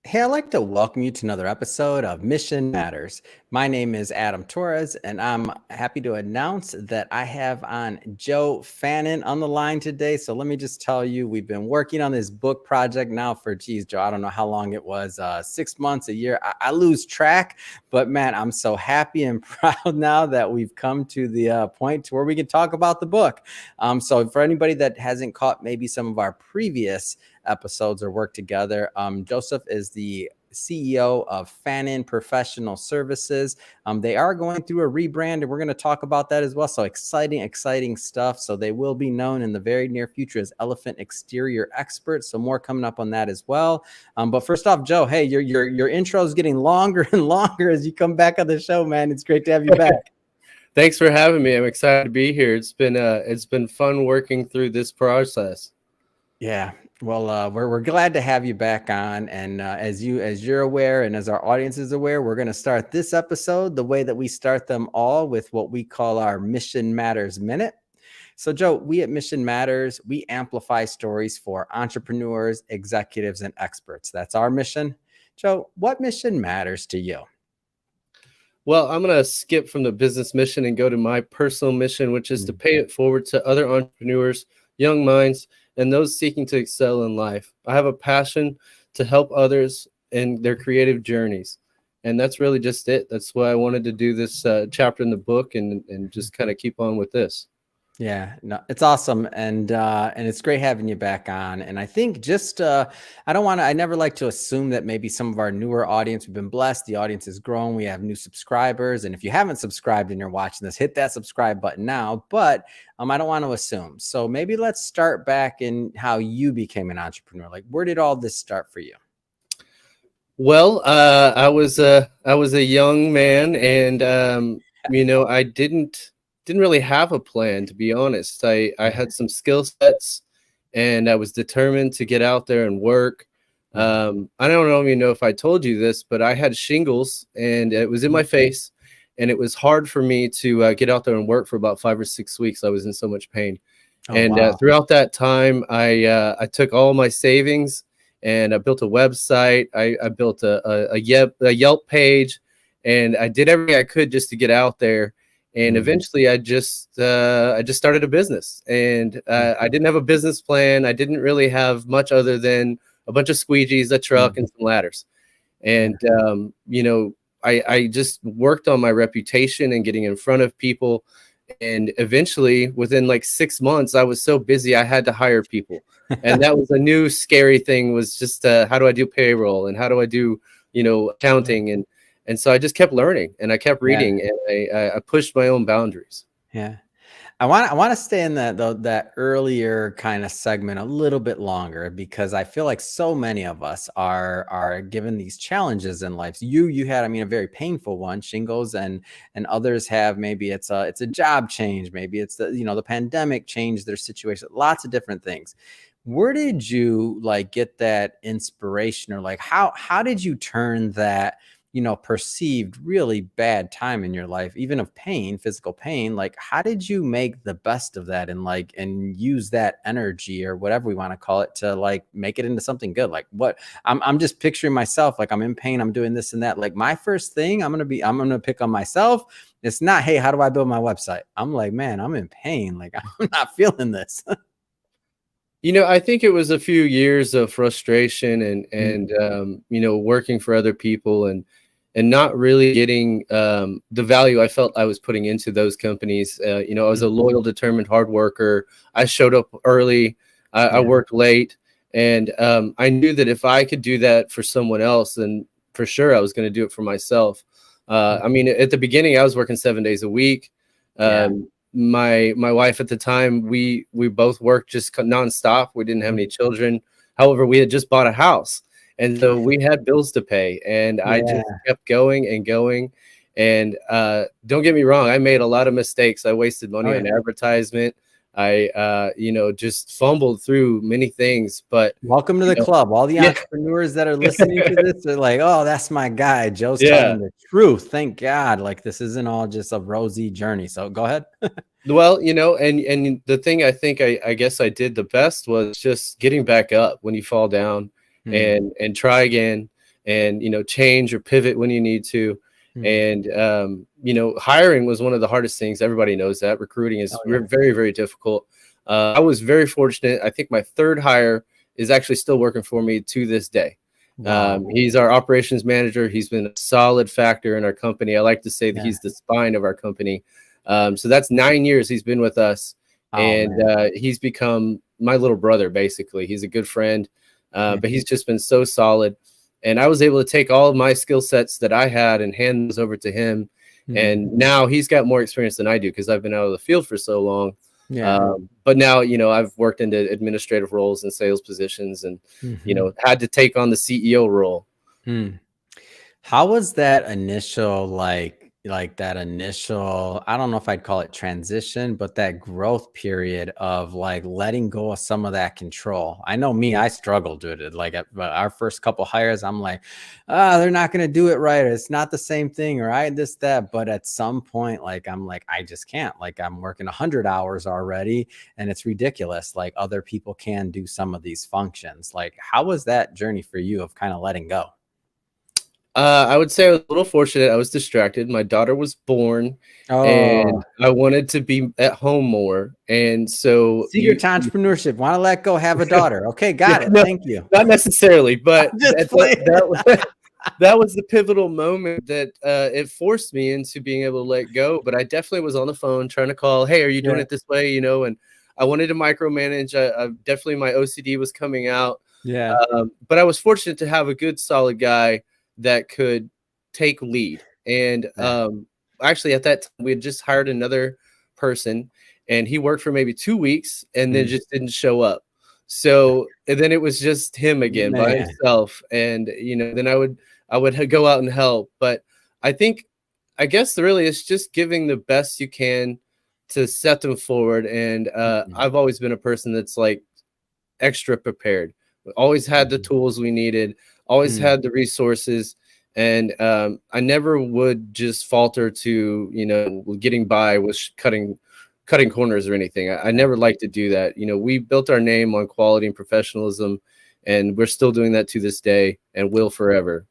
Hey, I'd like to welcome you to another episode of Mission Matters. My name is Adam Torres, and I'm happy to announce that I have on Joe Fannin on the line today. So let me just tell you, we've been working on this book project now for, geez, Joe, I don't know how long it was, 6 months, a year. I lose track, but man, I'm so happy and proud now that we've come to the point to where we can talk about the book. So for anybody that hasn't caught maybe some of our previous episodes or work together. Joseph is the CEO of Fannin Professional Services. They are going through a rebrand, and we're going to talk about that as well. So exciting stuff. So they will be known in the very near future as Elephant Exterior Experts. So more coming up on that as well. But first off, Joe, hey, your intro is getting longer and longer as you come back on the show, man. It's great to have you back. Thanks for having me. I'm excited to be here. It's been fun working through this process. Yeah. Well, we're glad to have you back on, and as you're aware, and as our audience is aware, we're going to start this episode the way that we start them all, with what we call our Mission Matters Minute. So, Joe, we at Mission Matters, we amplify stories for entrepreneurs, executives, and experts. That's our mission. Joe, what mission matters to you? Well, I'm going to skip from the business mission and go to my personal mission, which is to pay it forward to other entrepreneurs, young minds, and those seeking to excel in life. I have a passion to help others in their creative journeys. And that's really just it. That's why I wanted to do this chapter in the book and just kind of keep on with this. Yeah, no, it's awesome. And it's great having you back on. And I think just, I never like to assume that maybe some of our newer audience, we've been blessed. The audience has grown. We have new subscribers. And if you haven't subscribed and you're watching this, hit that subscribe button now. But I don't want to assume. So maybe let's start back in how you became an entrepreneur. Like, where did all this start for you? Well, I was a young man, and I didn't really have a plan, to be honest. I had some skill sets, and I was determined to get out there and work. I don't even know if I told you this, but I had shingles, and it was in my face, and it was hard for me to get out there and work for about 5 or 6 weeks. I was in so much pain. Wow. Throughout that time, I took all my savings, and I built a website. I built a Yelp page, and I did everything I could just to get out there. And eventually I just started a business, and I didn't have a business plan. I didn't really have much other than a bunch of squeegees, a truck, and some ladders. And, I just worked on my reputation and getting in front of people. And eventually, within like 6 months, I was so busy, I had to hire people. And that was a new scary thing, was just how do I do payroll, and how do I do, accounting? And so I just kept learning, and I kept reading, and I pushed my own boundaries. Yeah. I want to stay in that earlier kind of segment a little bit longer, because I feel like so many of us are given these challenges in life. You had, a very painful one, shingles, and others have, maybe it's a job change, maybe it's the pandemic changed their situation, lots of different things. Where did you get that inspiration, or how did you turn that perceived really bad time in your life, even of pain, physical pain? How did you make the best of that, and use that energy, or whatever we want to call it, to make it into something good? I'm just picturing myself, I'm in pain, I'm doing this and that. My first thing I'm going to pick on myself. It's not, hey, how do I build my website? I'm like, man, I'm in pain. I'm not feeling this. I think it was a few years of frustration and working for other people and not really getting the value I felt I was putting into those companies. I was a loyal, determined, hard worker. I showed up early. I worked late. And I knew that if I could do that for someone else, then for sure I was going to do it for myself. At the beginning, I was working 7 days a week. My wife at the time, we both worked just nonstop. We didn't have any children. However, we had just bought a house, and so we had bills to pay, and I just kept going and going. And don't get me wrong, I made a lot of mistakes. I wasted money on advertisement. I just fumbled through many things. But welcome to the club. All the entrepreneurs that are listening to this are like, oh, that's my guy. Joe's telling the truth. Thank God. This isn't all just a rosy journey. So go ahead. Well, and the thing I think I guess I did the best was just getting back up when you fall down and try again and, change or pivot when you need to. Mm. And, hiring was one of the hardest things. Everybody knows that recruiting is Oh, yeah. very, very difficult. I was very fortunate. I think my third hire is actually still working for me to this day. Wow. He's our operations manager. He's been a solid factor in our company. I like to say that Yeah. he's the spine of our company. So that's 9 years he's been with us, Oh, and man. he's become my little brother, basically. He's a good friend, Yeah. but he's just been so solid. And I was able to take all of my skill sets that I had and hand those over to him. Mm. And now he's got more experience than I do because I've been out of the field for so long. Yeah. But now, I've worked into administrative roles and sales positions, and, Mhm. had to take on the CEO role. Mm. How was that initial, like that initial, I don't know if I'd call it transition, but that growth period of like letting go of some of that control? I know me, I struggled with it. Like at our first couple hires, I'm like, they're not going to do it right. Or it's not the same thing, or I this, that. But at some point, like, I'm like, I just can't. Like, I'm working 100 hours already, and it's ridiculous. Like, other people can do some of these functions. Like, how was that journey for you of kind of letting go? I would say I was a little fortunate. I was distracted. My daughter was born, Oh, and I wanted to be at home more. And so secret to entrepreneurship. Want to let go, have a daughter. Okay, yeah, got it. no, Thank you. not necessarily, but I'm just playing. that was the pivotal moment that it forced me into being able to let go. But I definitely was on the phone trying to call, hey, are you doing Yeah, it this way? And I wanted to micromanage. I definitely, my OCD was coming out. yeah, But I was fortunate to have a good, solid guy that could take lead. And yeah. actually, at that time, we had just hired another person, and he worked for maybe 2 weeks and then Mm, just didn't show up. So and then it was just him again by man. himself. And then I would go out and help. But I think, I guess, really, it's just giving the best you can to set them forward. And Mhm, I've always been a person that's like extra prepared. We always had the mhm, tools we needed, always mm, had the resources, and I never would just falter to getting by with cutting corners or anything. I yeah. never liked to do that. We built our name on quality and professionalism, and we're still doing that to this day, and will forever.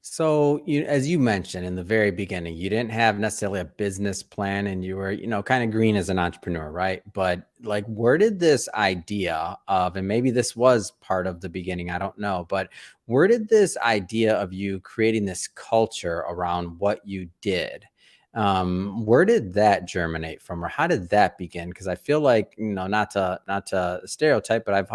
So, as you mentioned in the very beginning, you didn't have necessarily a business plan, and you were, kind of green as an entrepreneur, right? But like, where did this idea of, and maybe this was part of the beginning, I don't know, but where did this idea of you creating this culture around what you did, where did that germinate from, or how did that begin? Because I feel like, not to stereotype, but I've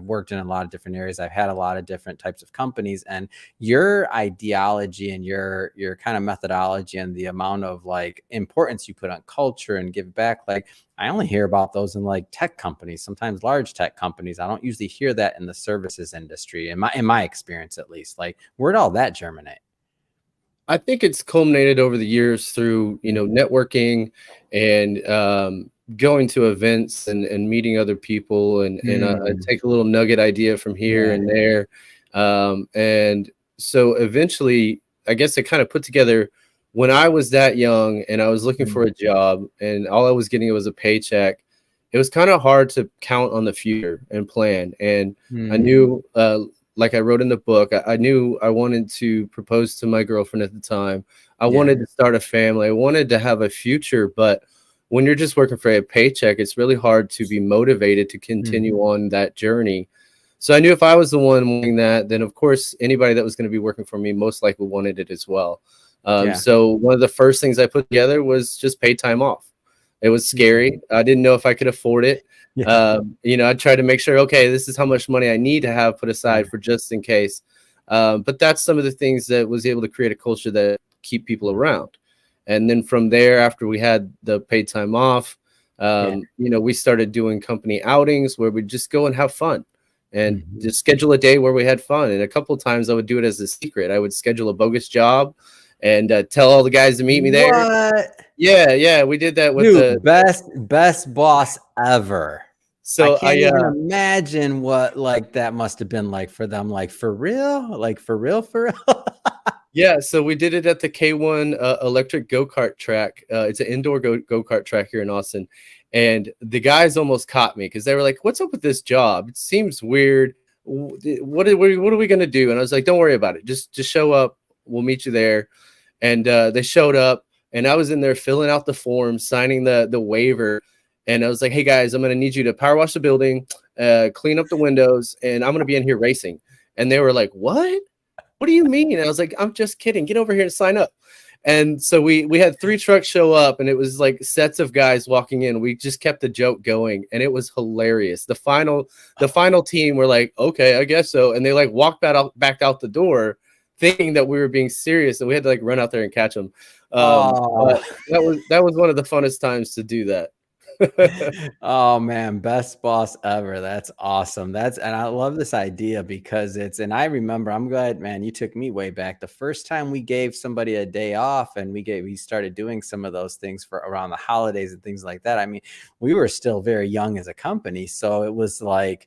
worked in a lot of different areas. I've had a lot of different types of companies, and your ideology and your kind of methodology and the amount of like importance you put on culture and give back, like, I only hear about those in like tech companies, sometimes large tech companies. I don't usually hear that in the services industry, in my experience at least. Like, where'd all that germinate? I think it's culminated over the years through, Mm, networking and going to events and meeting other people, and I mm, take a little nugget idea from here yeah. and there. And so eventually, I guess I kind of put together, when I was that young and I was looking Mm, for a job and all I was getting was a paycheck. It was kind of hard to count on the future and plan. And I mm, knew, like I wrote in the book, I knew I wanted to propose to my girlfriend at the time. I yeah. wanted to start a family. I wanted to have a future. But when you're just working for a paycheck, it's really hard to be motivated to Mm, continue on that journey. So I knew if I was the one wanting that, then of course anybody that was going to be working for me most likely wanted it as well. yeah. So one of the first things I put together was just paid time off. It was Mm, scary. I didn't know if I could afford it. yeah. I tried to make sure, okay, this is how much money I need to have put Yeah. aside for just in case. But that's some of the things that was able to create a culture that keep people around. And then from there, after we had the paid time off, Yeah. we started doing company outings where we'd just go and have fun and Mhm. just schedule a day where we had fun. And a couple of times I would do it as a secret. I would schedule a bogus job and tell all the guys to meet me there. What? Yeah, yeah, we did that with Dude, best boss ever. I so can't even imagine what like that must have been like for them. Like, for real? Like, for real, for real? Yeah, so we did it at the K1 electric go-kart track. It's an indoor go-kart track here in Austin. And the guys almost caught me because they were like, "What's up with this job? It seems weird. what are we gonna do? And I was like, don't worry about it. Just show up. We'll meet you there. And they showed up, and I was in there filling out the form, signing the waiver. And I was like, hey guys, I'm gonna need you to power wash the building, clean up the windows, and I'm gonna be in here racing. And they were like, what? What do you mean? And I was like, I'm just kidding. Get over here and sign up. And so we had 3 trucks show up, and it was like sets of guys walking in. We just kept the joke going, and it was hilarious. The final team were like, okay, I guess so. And they like walked back out the door thinking that we were being serious, and we had to like run out there and catch them. But that was one of the funnest times to do that. Oh man, best boss ever. That's awesome. And I love this idea because and I remember, I'm glad, man, you took me way back. The first time we gave somebody a day off and we started doing some of those things for around the holidays and things like that. I mean, we were still very young as a company. So it was like,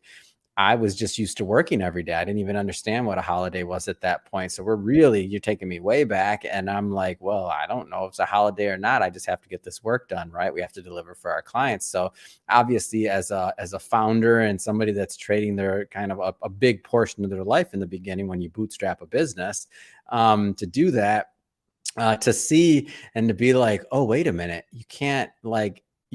I was just used to working every day. I didn't even understand what a holiday was at that point. So you're taking me way back. And I'm like, well, I don't know if it's a holiday or not. I just have to get this work done, right? We have to deliver for our clients. So obviously as a founder and somebody that's trading their kind of a big portion of their life in the beginning, when you bootstrap a business, to do that, to see and to be like, oh, wait a minute, you can't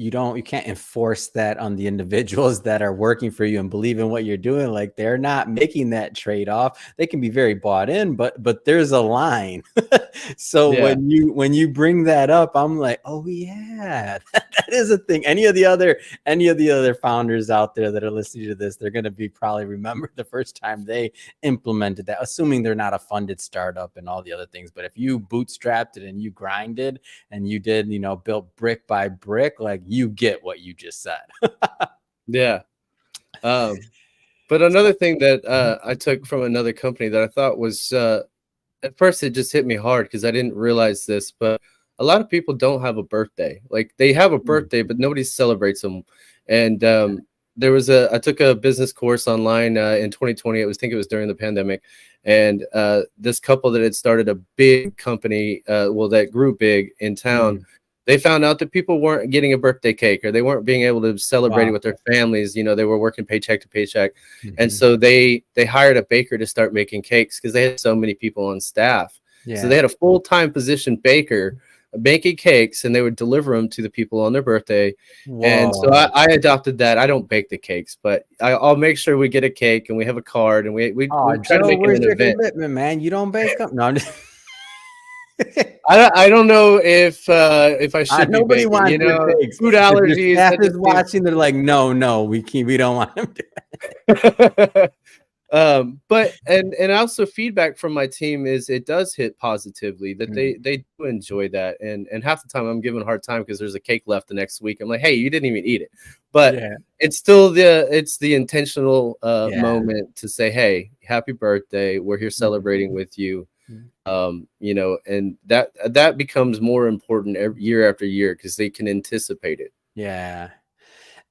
you can't enforce that on the individuals that are working for you and believe in what you're doing. Like, they're not making that trade-off. They can be very bought in, but there's a line. So Yeah. when you bring that up, I'm like, oh yeah, that is a thing. Any of the other founders out there that are listening to this, they're going to be probably remember the first time they implemented that, assuming they're not a funded startup and all the other things. But if you bootstrapped it and you grinded and you did, built brick by brick, like, you get what you just said. Yeah. But another thing that I took from another company that I thought was at first it just hit me hard because I didn't realize this, but a lot of people don't have a birthday. Like, they have a birthday, but nobody celebrates them. And I took a business course online in 2020. I think it was during the pandemic. And this couple that had started a big company, that grew big in town, they found out that people weren't getting a birthday cake, or they weren't being able to celebrate it with their families. They were working paycheck to paycheck. And so they hired a baker to start making cakes because they had so many people on staff. So they had a full-time position baker making cakes, and they would deliver them to the people on their birthday. Whoa. And so I adopted that. I don't bake the cakes, but I'll make sure we get a cake and we have a card, and we try to make it an event. Commitment, man? You don't bake them? No, I'm just I don't know if I should. Nobody wants food allergies. Staff is watching. They're like, no, we don't want them to. But also feedback from my team is it does hit positively that they do enjoy that, and half the time I'm giving a hard time because there's a cake left the next week. I'm like, hey, you didn't even eat it, but it's still the intentional moment to say, hey, happy birthday, we're here celebrating with you. And that becomes more important year after year because they can anticipate it. Yeah.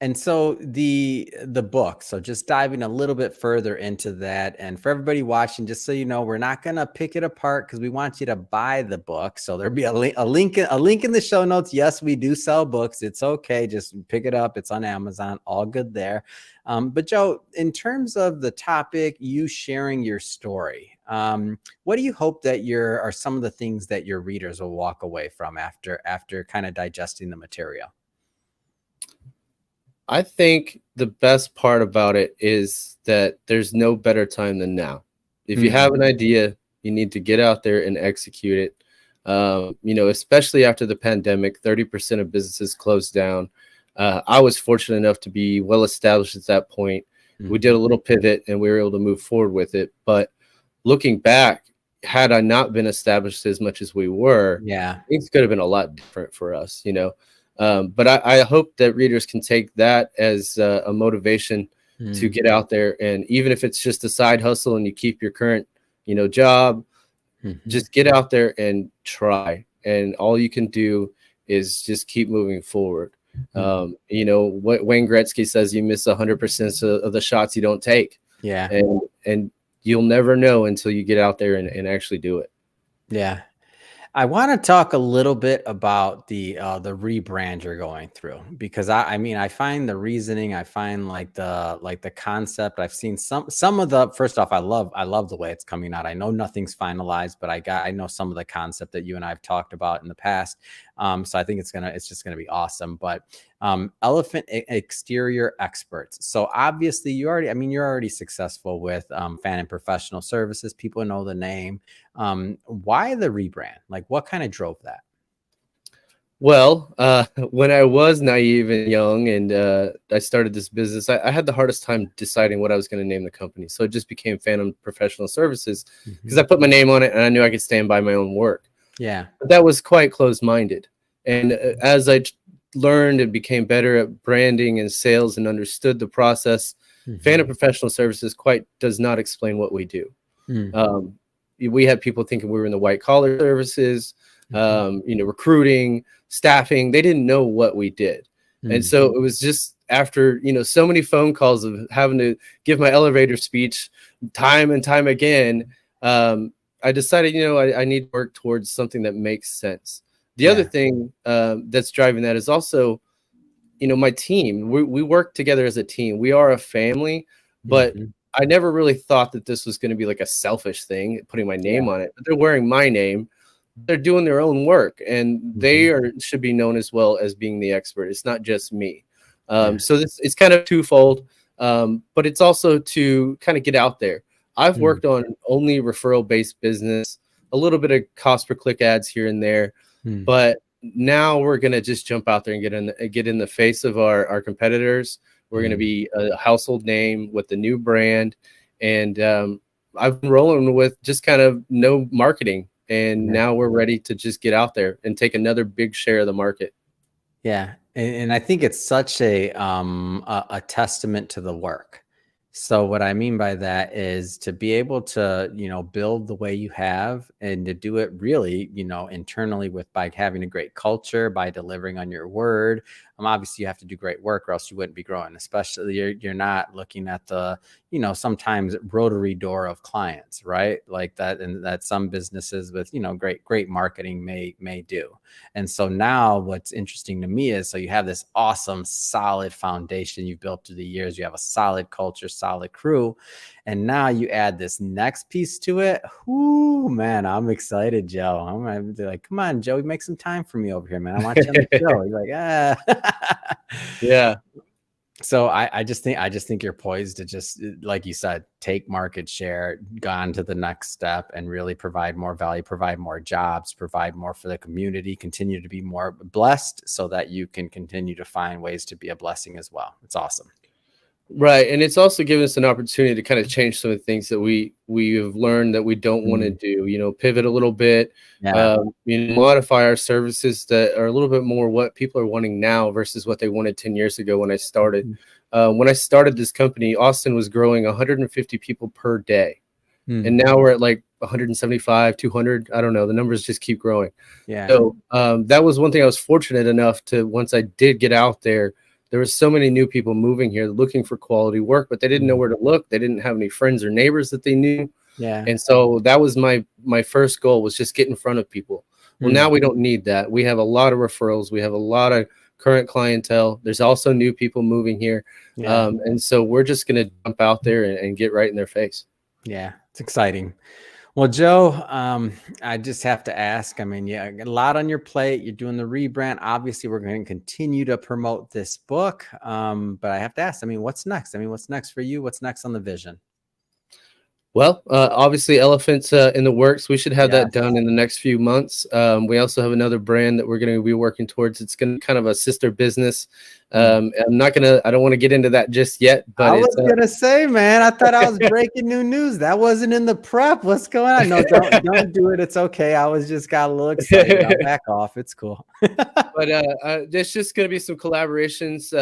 And so the book, so just diving a little bit further into that, and for everybody watching, just so you know, we're not going to pick it apart because we want you to buy the book. So there'll be a link in the show notes. Yes, we do sell books. It's okay. Just pick it up. It's on Amazon. All good there. But Joe, in terms of the topic, you sharing your story, what do you hope that are some of the things that your readers will walk away from after kind of digesting the material? I think the best part about it is that there's no better time than now. If you have an idea, you need to get out there and execute it. Especially after the pandemic, 30% of businesses closed down. I was fortunate enough to be well established at that point. We did a little pivot and we were able to move forward with it. But looking back, had I not been established as much as we were, things could have been a lot different for us, But I hope that readers can take that as a motivation to get out there. And even if it's just a side hustle and you keep your current, job, just get out there and try. And all you can do is just keep moving forward. What Wayne Gretzky says, you miss 100% of the shots you don't take. Yeah. And you'll never know until you get out there and actually do it. Yeah. I want to talk a little bit about the rebrand you're going through because I mean I find the reasoning, I find like the concept. I've seen some of the first off, I love the way it's coming out. I know nothing's finalized, but I know some of the concept that you and I have talked about in the past. So I think it's just gonna be awesome. But elephant exterior experts. So obviously you're already successful with Fannin Professional Services. People know the name. Why the rebrand? Like what kind of drove that? Well, when I was naive and young and I started this business, I had the hardest time deciding what I was going to name the company. So it just became Phantom Professional Services because I put my name on it and I knew I could stand by my own work. Yeah. But that was quite closed-minded. And as I learned and became better at branding and sales and understood the process, Phantom Professional Services quite does not explain what we do. We had people thinking we were in the white collar services, recruiting, staffing. They didn't know what we did. And so it was just after, so many phone calls of having to give my elevator speech time and time again, I decided, I need to work towards something that makes sense. The other thing that's driving that is also, my team. We work together as a team. We are a family, but I never really thought that this was going to be like a selfish thing, putting my name on it. But they're wearing my name. They're doing their own work, and they should be known as well as being the expert. It's not just me. So it's kind of twofold, but it's also to kind of get out there. I've worked on only referral-based business, a little bit of cost per click ads here and there, but now we're going to just jump out there and get in the face of our competitors. We're going to be a household name with the new brand. And I've been rolling with just kind of no marketing. And now we're ready to just get out there and take another big share of the market. Yeah. And I think it's such a testament to the work. So what I mean by that is to be able to, build the way you have and to do it really, internally by having a great culture, by delivering on your word. Obviously you have to do great work or else you wouldn't be growing, especially you're not looking at the, sometimes rotary door of clients, right? Like that, and that some businesses with, great marketing may do. And so now what's interesting to me is, so you have this awesome, solid foundation you've built through the years. You have a solid culture, solid crew. And now you add this next piece to it. Whoo, man, I'm excited, Joe. I'm gonna be like, come on, Joey, make some time for me over here, man. I want you on the show. You're like, Yeah. So I just think you're poised to just, like you said, take market share, go on to the next step, and really provide more value, provide more jobs, provide more for the community, continue to be more blessed so that you can continue to find ways to be a blessing as well. It's awesome. Right. And it's also given us an opportunity to kind of change some of the things that we have learned that we don't want to do, pivot a little bit, modify our services that are a little bit more what people are wanting now versus what they wanted 10 years ago when I started. When I started this company, Austin was growing 150 people per day. And now we're at like 175, 200. I don't know. The numbers just keep growing. Yeah. So that was one thing I was fortunate enough to, once I did get out there, there were so many new people moving here looking for quality work, but they didn't know where to look. They didn't have any friends or neighbors that they knew. Yeah. And so that was my first goal, was just get in front of people. Well, now we don't need that. We have a lot of referrals. We have a lot of current clientele. There's also new people moving here. And so we're just going to jump out there and get right in their face. Yeah, it's exciting. Well, Joe, I just have to ask, I mean, a lot on your plate. You're doing the rebrand. Obviously, we're going to continue to promote this book. But I have to ask, I mean, what's next? I mean, what's next for you? What's next on the vision? Well, obviously elephants in the works. We should have that done in the next few months. We also have another brand that we're going to be working towards. It's going to be kind of a sister business. I don't want to get into that just yet, but I was going to say, man, I thought I was breaking new news. That wasn't in the prep. What's going on? No, don't do it. It's okay. I was just got a little excited. I'll back off. It's cool. But there's just going to be some collaborations.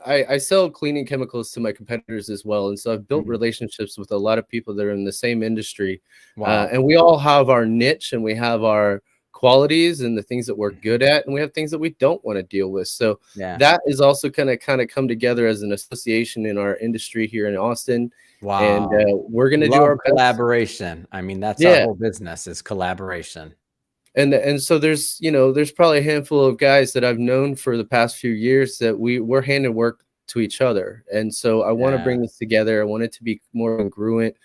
I sell cleaning chemicals to my competitors as well. And so I've built relationships with a lot of people that are in the same industry. And we all have our niche and we have our qualities and the things that we're good at. And we have things that we don't want to deal with. So that is also kind of come together as an association in our industry here in Austin. and Wow. we're going to do Love our best. collaboration. I mean, that's our Yeah. whole business is collaboration. And so there's, there's probably a handful of guys that I've known for the past few years that we're handing work to each other. And so I want to Yeah. bring this together. I want it to be more congruent.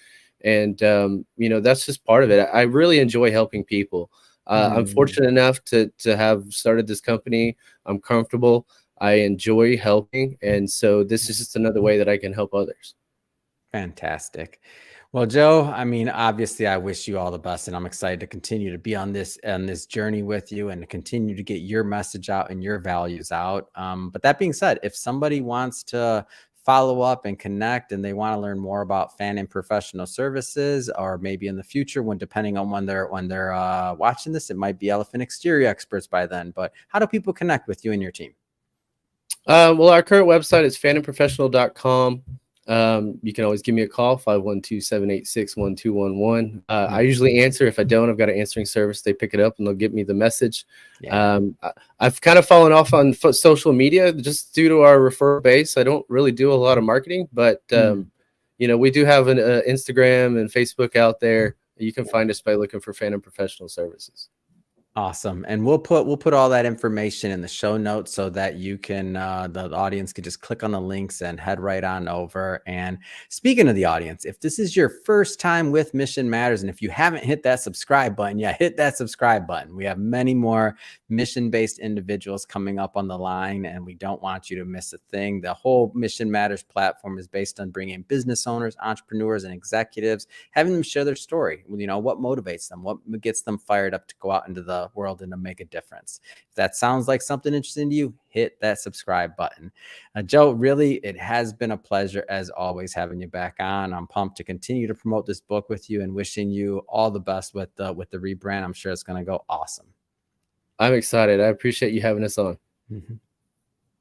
And, that's just part of it. I really enjoy helping people. I'm Mm. fortunate enough to have started this company. I'm comfortable. I enjoy helping. And so this is just another way that I can help others. Fantastic. Well, Joe, I mean, obviously I wish you all the best, and I'm excited to continue to be on this journey with you and to continue to get your message out and your values out. But that being said, if somebody wants to follow up and connect and they want to learn more about Fannin Professional Services, or maybe in the future, when depending on when they're watching this, it might be Elephant Exterior Experts by then. But how do people connect with you and your team? Well, our current website is fanninprofessional.com. You can always give me a call, 512-786-1211. I usually answer. If I don't, I've got an answering service. They pick it up and they'll get me the message. Yeah. I've kind of fallen off on social media just due to our referral base. I don't really do a lot of marketing, but we do have an Instagram and Facebook out there. You can find us by looking for Fannin Professional Services. Awesome. And we'll put all that information in the show notes so that you can the audience can just click on the links and head right on over. And speaking of the audience, if this is your first time with Mission Matters, and if you haven't hit that subscribe button yet, hit that subscribe button. We have many more mission-based individuals coming up on the line, and we don't want you to miss a thing. The whole Mission Matters platform is based on bringing business owners, entrepreneurs, and executives, having them share their story. What motivates them, what gets them fired up to go out into the world and to make a difference. If that sounds like something interesting to you, hit that subscribe button. Joe, really, it has been a pleasure as always having you back on. I'm pumped to continue to promote this book with you and wishing you all the best with the rebrand. I'm sure it's going to go awesome. I'm excited. I appreciate you having us on. Mm-hmm.